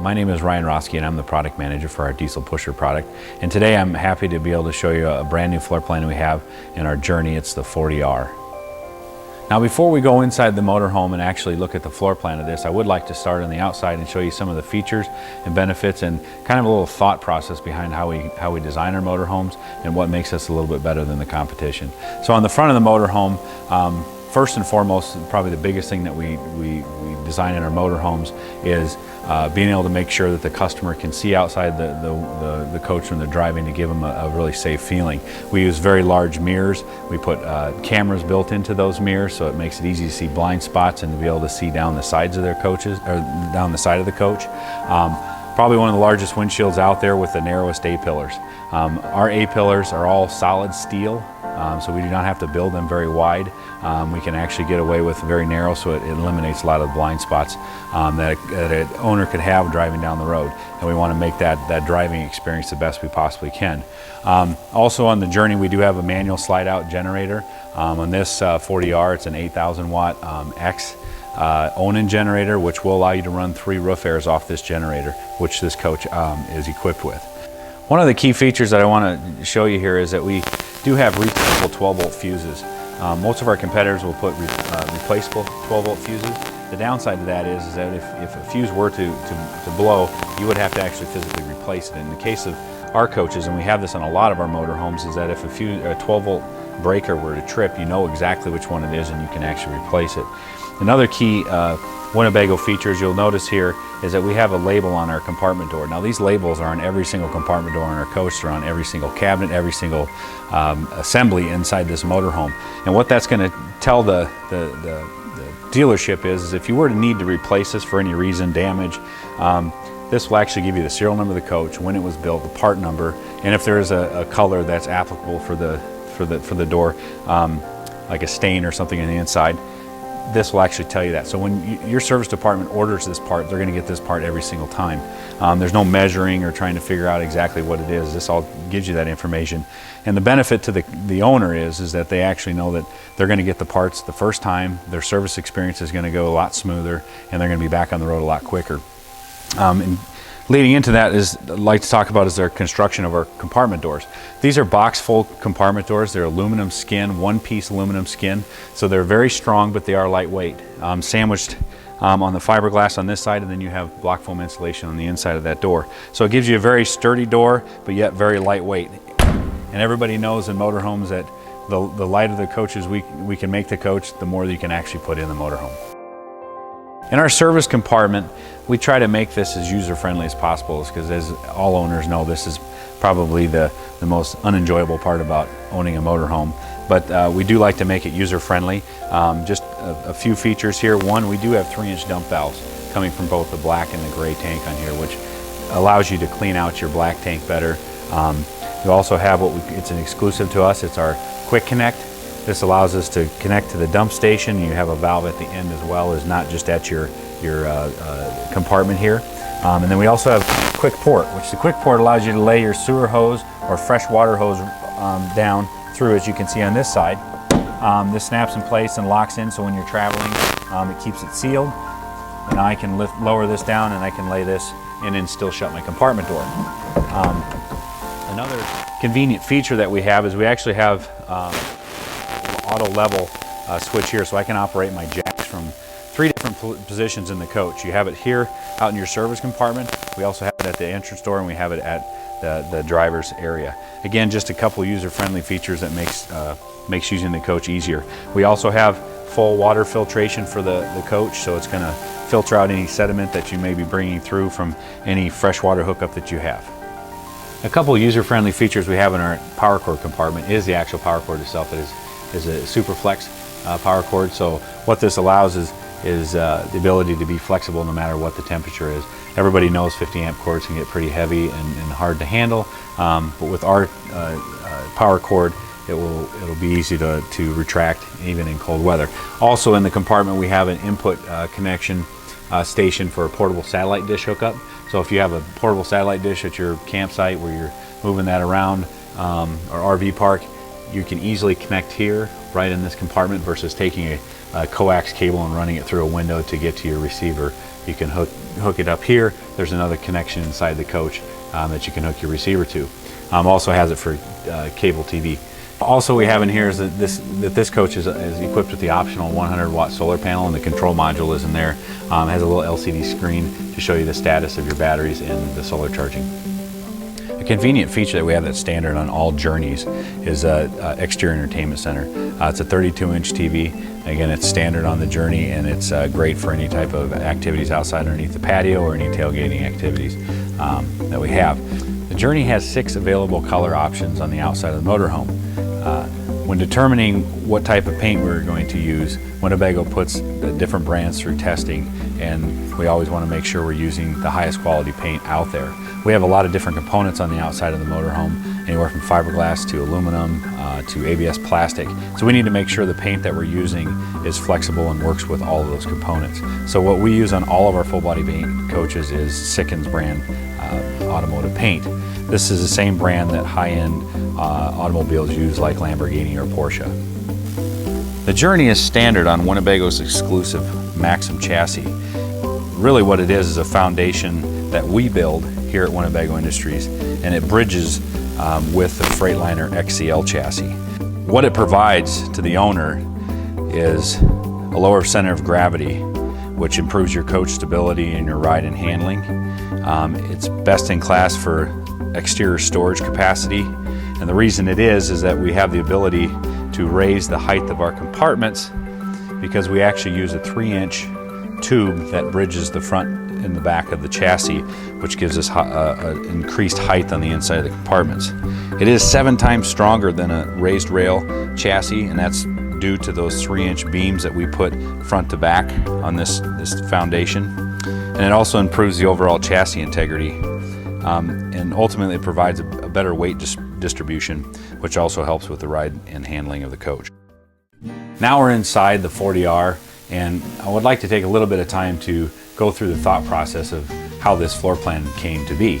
My name is Ryan Roski and I'm the product manager for our diesel pusher product. And today I'm happy to be able to show you a brand new floor plan we have in our journey. It's the 40R. Now before we go inside the motorhome and actually look at the floor plan of this, I would like to start on the outside and show you some of the features and benefits and kind of a little thought process behind how we design our motorhomes and what makes us a little bit better than the competition. So on the front of the motorhome, first and foremost, probably the biggest thing that we design in our motorhomes is being able to make sure that the customer can see outside the coach when they're driving to give them a really safe feeling. We use very large mirrors. We put cameras built into those mirrors, so it makes it easy to see blind spots and to be able to see down the sides of their coaches, or down the side of the coach. Probably one of the largest windshields out there with the narrowest A-pillars. Our A-pillars are all solid steel, so we do not have to build them very wide. We can actually get away with very narrow, so it eliminates a lot of the blind spots that an owner could have driving down the road. And we want to make that driving experience the best we possibly can. Also on the Journey, we do have a manual slide-out generator. On this 40R, it's an 8,000 watt X Onan generator, which will allow you to run 3 roof airs off this generator, which this coach is equipped with. One of the key features that I want to show you here is that we do have replaceable 12-volt fuses. Most of our competitors will put replaceable 12-volt fuses. The downside to that is that if a fuse were to blow, you would have to actually physically replace it. In the case of our coaches, and we have this on a lot of our motorhomes, is that if a 12-volt breaker were to trip, you know exactly which one it is and you can actually replace it. Another key Winnebago features you'll notice here is that we have a label on our compartment door. Now these labels are on every single compartment door on our coach, they're on every single cabinet, every single assembly inside this motorhome. And what that's going to tell the dealership is if you were to need to replace this for any reason, damage, this will actually give you the serial number of the coach, when it was built, the part number, and if there is a color that's applicable for the door, like a stain or something on the inside, this will actually tell you that. So when your service department orders this part, they're going to get this part every single time. There's no measuring or trying to figure out exactly what it is. This all gives you that information. And the benefit to the owner is that they actually know that they're going to get the parts the first time. Their service experience is going to go a lot smoother, and they're going to be back on the road a lot quicker. And leading into that is, I'd like to talk about is their construction of our compartment doors. These are box full compartment doors. They're aluminum skin, one-piece aluminum skin. So they're very strong, but they are lightweight. Sandwiched on the fiberglass on this side, and then you have block foam insulation on the inside of that door. So it gives you a very sturdy door, but yet very lightweight. And everybody knows in motorhomes that the lighter the coaches we can make the coach, the more that you can actually put in the motorhome. In our service compartment, we try to make this as user-friendly as possible, because as all owners know, this is probably the most unenjoyable part about owning a motorhome. But we do like to make it user-friendly. Just a few features here. One, we do have 3-inch dump valves coming from both the black and the gray tank on here, which allows you to clean out your black tank better. We also have it's an exclusive to us, it's our Quick Connect. This allows us to connect to the dump station. You have a valve at the end as well, as not just at your compartment here. And then we also have Quick Port, which the Quick Port allows you to lay your sewer hose or fresh water hose down through, as you can see on this side. This snaps in place and locks in, so when you're traveling, it keeps it sealed. And I can lower this down and I can lay this in and still shut my compartment door. Another convenient feature that we have is we actually have auto level switch here, so I can operate my jacks from 3 different positions in the coach. You have it here out in your service compartment. We also have it at the entrance door, and we have it at the driver's area. Again, just a couple user-friendly features that makes using the coach easier. We also have full water filtration for the coach, so it's going to filter out any sediment that you may be bringing through from any freshwater hookup that you have. A couple user-friendly features we have in our power cord compartment is the actual power cord itself. That is a super flex power cord. So what this allows is the ability to be flexible no matter what the temperature is. Everybody knows 50 amp cords can get pretty heavy and hard to handle, but with our power cord, it'll be easy to retract even in cold weather. Also in the compartment, we have an input connection station for a portable satellite dish hookup. So if you have a portable satellite dish at your campsite where you're moving that around, or RV park, you can easily connect here right in this compartment versus taking coax cable and running it through a window to get to your receiver. You can hook it up here. There's another connection inside the coach that you can hook your receiver to. Also has it for cable TV. Also we have in here is that this coach is equipped with the optional 100-watt solar panel, and the control module is in there. Has a little LCD screen to show you the status of your batteries and the solar charging. A convenient feature that we have that's standard on all Journeys is exterior entertainment center. It's a 32-inch TV. Again, it's standard on the Journey, and it's great for any type of activities outside underneath the patio or any tailgating activities that we have. The Journey has 6 available color options on the outside of the motorhome. When determining what type of paint we're going to use, Winnebago puts the different brands through testing, and we always want to make sure we're using the highest quality paint out there. We have a lot of different components on the outside of the motorhome, anywhere from fiberglass to aluminum to ABS plastic. So we need to make sure the paint that we're using is flexible and works with all of those components. So what we use on all of our full body paint coaches is Sikkens brand automotive paint. This is the same brand that high-end automobiles use, like Lamborghini or Porsche. The Journey is standard on Winnebago's exclusive Maxum chassis. Really what it is a foundation that we build here at Winnebago Industries, and it bridges with the Freightliner XCL chassis. What it provides to the owner is a lower center of gravity, which improves your coach stability and your ride and handling. It's best in class for exterior storage capacity, and the reason it is that we have the ability to raise the height of our compartments because we actually use a 3-inch tube that bridges the front and the back of the chassis, which gives us increased height on the inside of the compartments. It is 7 times stronger than a raised rail chassis, and that's due to those 3-inch beams that we put front to back on this foundation. And it also improves the overall chassis integrity, and ultimately it provides a better weight distribution, which also helps with the ride and handling of the coach. Now we're inside the 40R, and I would like to take a little bit of time to go through the thought process of how this floor plan came to be.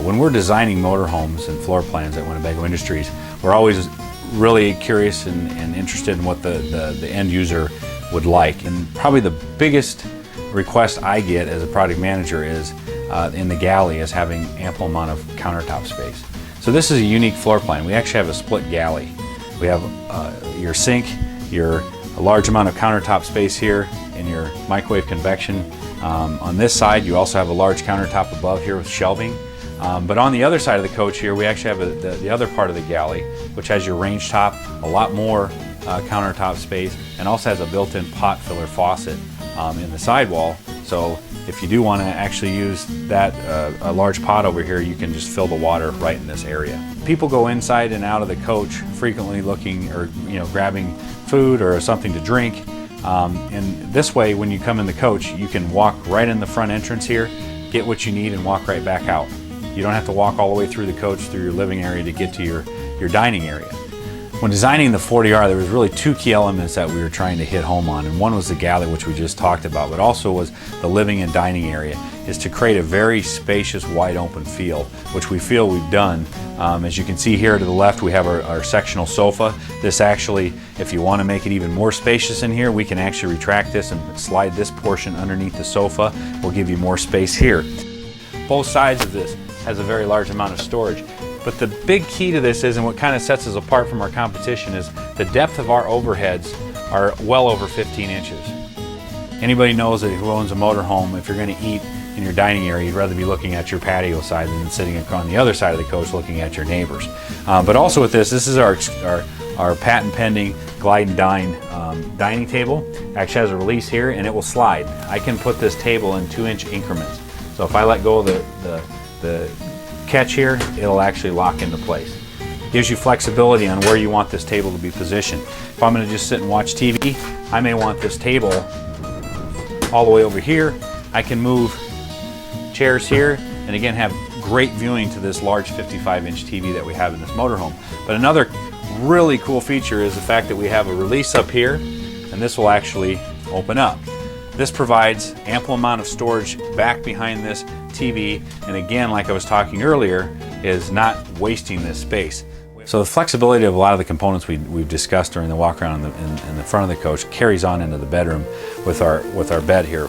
When we're designing motorhomes and floor plans at Winnebago Industries, we're always really curious and interested in what the end user would like. And probably the biggest request I get as a product manager is in the galley is having ample amount of countertop space. So this is a unique floor plan. We actually have a split galley. We have your sink, a large amount of countertop space here, and your microwave convection. On this side, you also have a large countertop above here with shelving. But on the other side of the coach here, we actually have the other part of the galley, which has your range top, a lot more countertop space, and also has a built-in pot filler faucet in the sidewall. So if you do want to actually use that a large pot over here, you can just fill the water right in this area. People go inside and out of the coach frequently looking or grabbing food or something to drink. And this way, when you come in the coach, you can walk right in the front entrance here, get what you need, and walk right back out. You don't have to walk all the way through the coach, through your living area to get to your dining area. When designing the 40R, there was really 2 key elements that we were trying to hit home on, and one was the galley, which we just talked about, but also was the living and dining area, is to create a very spacious, wide open feel, which we feel we've done. As you can see here to the left, we have our sectional sofa. This actually, if you want to make it even more spacious in here, we can actually retract this and slide this portion underneath the sofa. We'll give you more space here. Both sides of this has a very large amount of storage. But the big key to this is, and what kind of sets us apart from our competition, is the depth of our overheads are well over 15 inches. Anybody knows that who owns a motorhome, if you're going to eat in your dining area, you'd rather be looking at your patio side than sitting on the other side of the coach looking at your neighbors. But also with this is our patent pending Glide and Dine dining table. It actually has a release here, and it will slide. I can put this table in 2-inch increments. So if I let go of the catch here, it'll actually lock into place. Gives you flexibility on where you want this table to be positioned. If I'm going to just sit and watch TV, I may want this table all the way over here. I can move chairs here, and again have great viewing to this large 55-inch TV that we have in this motorhome. But another really cool feature is the fact that we have a release up here, and this will actually open up. This provides ample amount of storage back behind this TV, and again, like I was talking earlier, is not wasting this space. So the flexibility of a lot of the components we've discussed during the walk around in the front of the coach carries on into the bedroom with our bed here.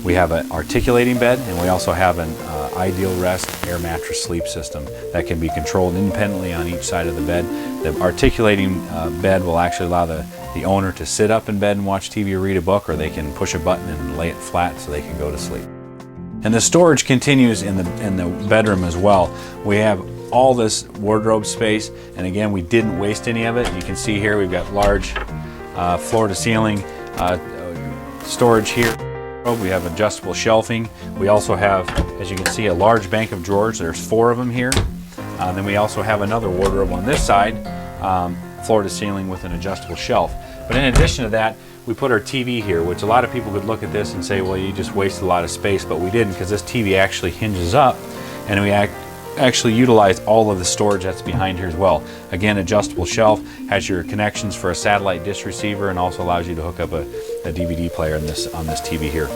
We have an articulating bed, and we also have an ideal rest air mattress sleep system that can be controlled independently on each side of the bed. The articulating bed will actually allow the owner to sit up in bed and watch TV or read a book, or they can push a button and lay it flat so they can go to sleep. And the storage continues in the bedroom as well. We have all this wardrobe space, and again, we didn't waste any of it. You can see here we've got large floor to ceiling storage here. We have adjustable shelving. We also have, as you can see, a large bank of drawers. There's 4 of them here. Then we also have another wardrobe on this side, floor to ceiling with an adjustable shelf. But in addition to that, we put our TV here, which a lot of people could look at this and say, well, you just wasted a lot of space, but we didn't, because this TV actually hinges up, and we actually utilize all of the storage that's behind here as well. Again, adjustable shelf, has your connections for a satellite dish receiver, and also allows you to hook up a DVD player on this TV here.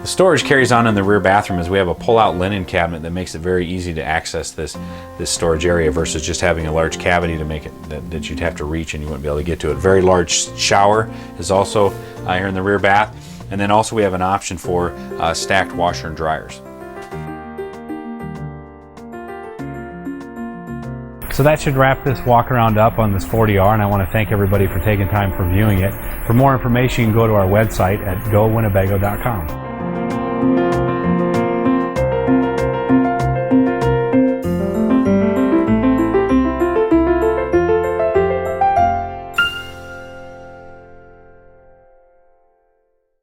The storage carries on in the rear bathroom as we have a pull-out linen cabinet that makes it very easy to access this storage area versus just having a large cavity to make it that you'd have to reach and you wouldn't be able to get to it. Very large shower is also here in the rear bath, and then also we have an option for stacked washer and dryers. So that should wrap this walk around up on this 40R, and I want to thank everybody for taking time for viewing it. For more information, you can go to our website at gowinnebago.com.